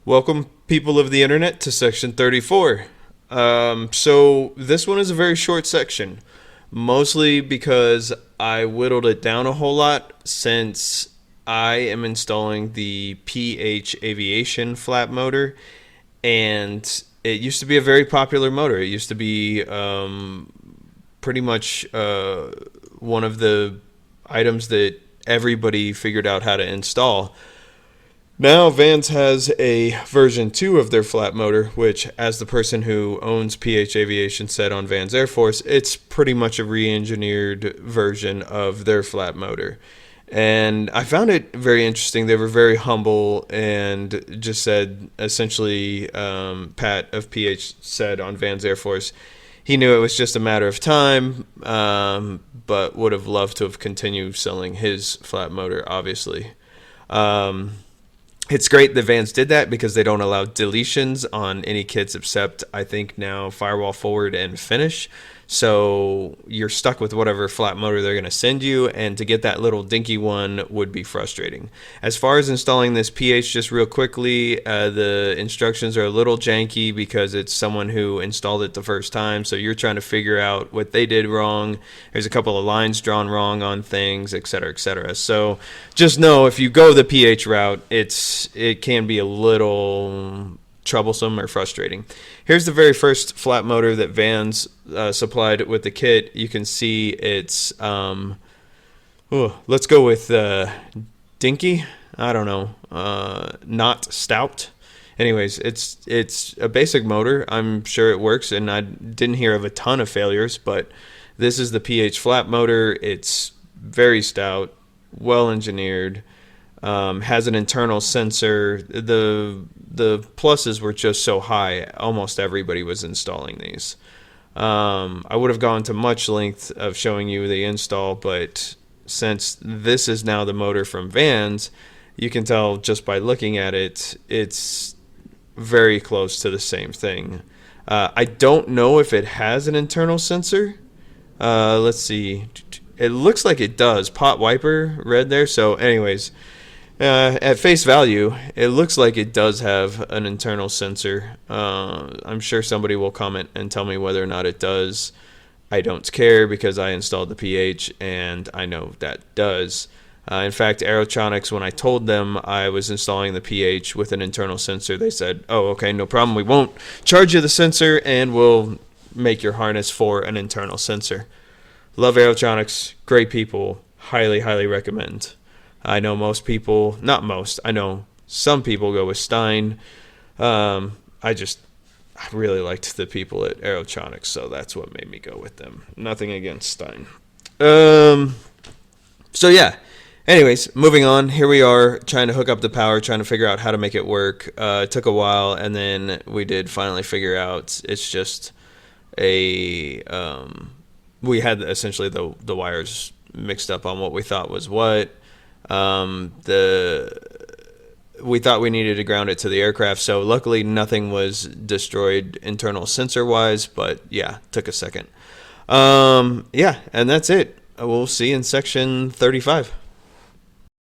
Welcome, people of the internet, to section 34. So this one is a very short section, mostly because I whittled it down a whole lot since I am installing the PH Aviation flat motor, and it used to be a very popular motor. It used to be pretty much one of the items that everybody figured out how to install. Now Vans has a version 2 of their flat motor, which, as the person who owns PH Aviation said on Vans Air Force, it's pretty much a re-engineered version of their flat motor. And I found it very interesting. They were very humble and just said, essentially, Pat of PH said on Vans Air Force, he knew it was just a matter of time, but would have loved to have continued selling his flat motor, obviously. It's great that Vans did that because they don't allow deletions on any kits except, I think, now firewall forward and finish. So you're stuck with whatever flat motor they're going to send you, and to get that little dinky one would be frustrating. As far as installing this PH, just real quickly, the instructions are a little janky because it's someone who installed it the first time, so you're trying to figure out what they did wrong. There's a couple of lines drawn wrong on things, etc., etc. So just know if you go the PH route, it can be a little troublesome or frustrating. Here's the very first flat motor that Vans supplied with the kit. You can see it's let's go with dinky. I don't know, not stout. Anyways, it's a basic motor. I'm sure it works, and I didn't hear of a ton of failures, but this is the PH flat motor. It's very stout, well engineered. Has an internal sensor. The pluses were just so high, almost everybody was installing these. I would have gone to much length of showing you the install, but since this is now the motor from Vans, you can tell just by looking at it, it's very close to the same thing. I don't know if it has an internal sensor. Let's see. It looks like it does. Pot wiper red there. So anyways, at face value, it looks like it does have an internal sensor. I'm sure somebody will comment and tell me whether or not it does. I don't care because I installed the PH and I know that does. In fact, Aerotronics, when I told them I was installing the PH with an internal sensor, they said, oh, okay, no problem. We won't charge you the sensor and we'll make your harness for an internal sensor. Love Aerotronics. Great people. Highly, highly recommend. I know most people, not most, I know some people go with Stein. I really liked the people at Aerotronics, so that's what made me go with them. Nothing against Stein. So yeah, anyways, moving on. Here we are trying to hook up the power, trying to figure out how to make it work. It took a while, and then we did finally figure out it's just we had essentially the wires mixed up on what we thought was what. We thought we needed to ground it to the aircraft, so luckily nothing was destroyed internal sensor wise, but yeah, took a second. Yeah, and that's it. We'll see you in section 35.